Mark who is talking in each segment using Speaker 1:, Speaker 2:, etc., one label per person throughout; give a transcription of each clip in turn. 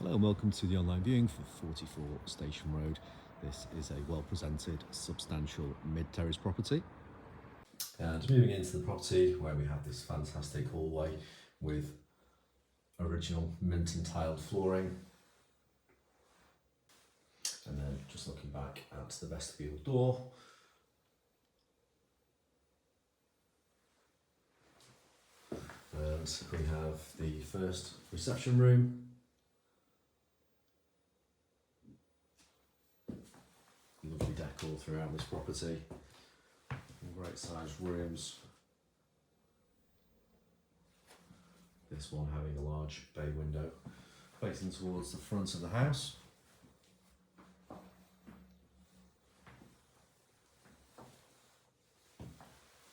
Speaker 1: Hello and welcome to the online viewing for 44 Station Road. This is a well-presented, substantial mid-terrace property. And moving into the property where we have this fantastic hallway with original mint and tiled flooring. And then just looking back out to the vestibule door. And we have the first reception room. Lovely decor throughout this property. Great sized rooms. This one having a large bay window facing towards the front of the house.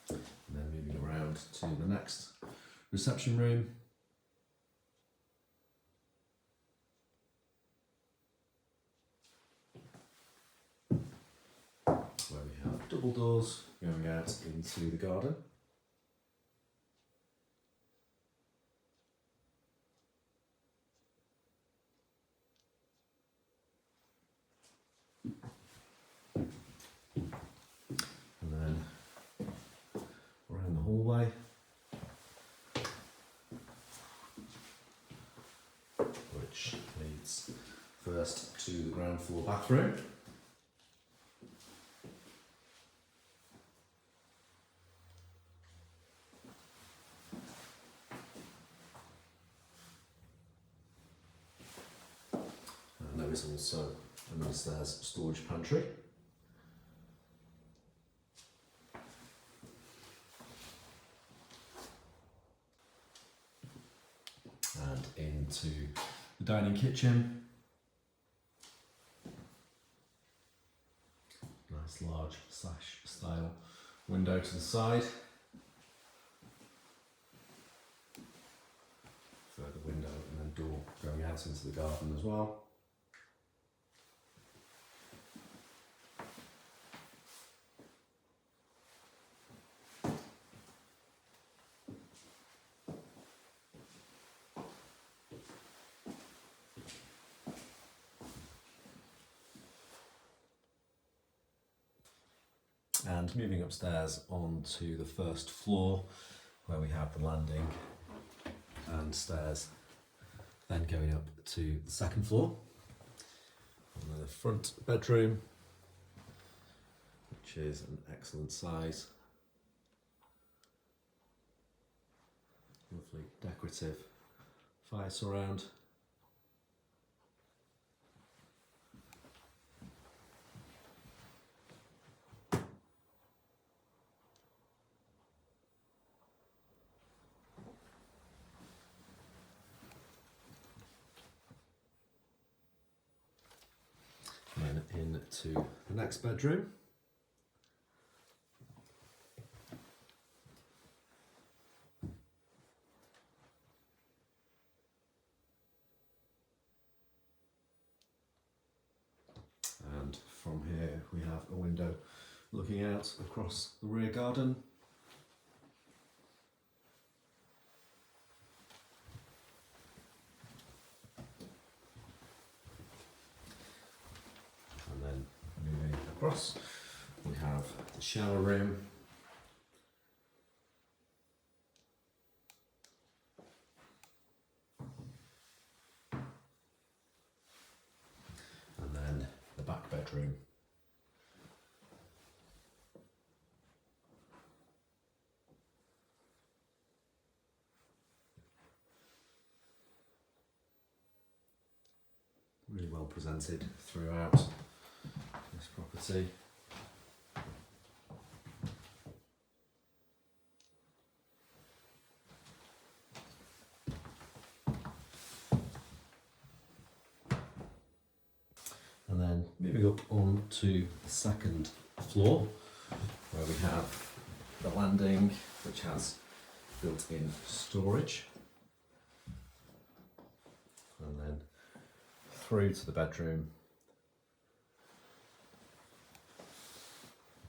Speaker 1: And then moving around to the next reception room. Where we have double doors going out into the garden. And then around the hallway, which leads first to the ground floor bathroom. And there is also an upstairs storage pantry. And into the dining kitchen. Nice large sash style window to the side. Further window and then door going out into the garden as well. And moving upstairs onto the first floor where we have the landing and stairs, then going up to the second floor. And the front bedroom, which is an excellent size. Lovely decorative fire surround. And then into the next bedroom. And from here we have a window looking out across the rear garden. And then moving across, we have the shower room. And then the back bedroom. Really well presented throughout this property. And then moving up on to the second floor where we have the landing, which has built-in storage. And then through to the bedroom.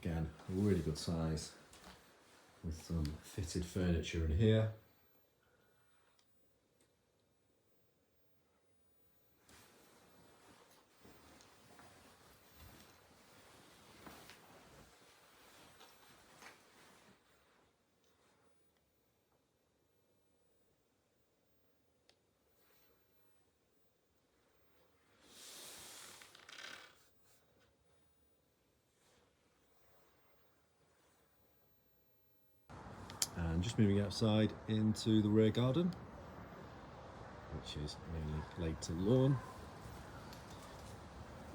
Speaker 1: Again, a really good size with some fitted furniture in here. just moving outside into the rear garden, which is mainly laid to lawn.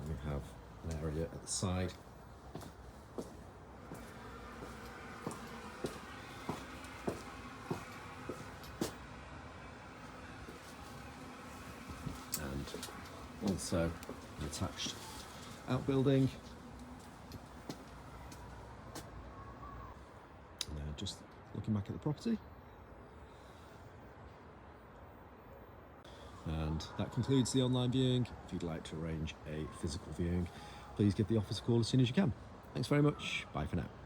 Speaker 1: And we have an area at the side. And also an attached outbuilding. Just looking back at the property. And that concludes the online viewing. If you'd like to arrange a physical viewing, please give the office a call as soon as you can. Thanks very much. Bye for now.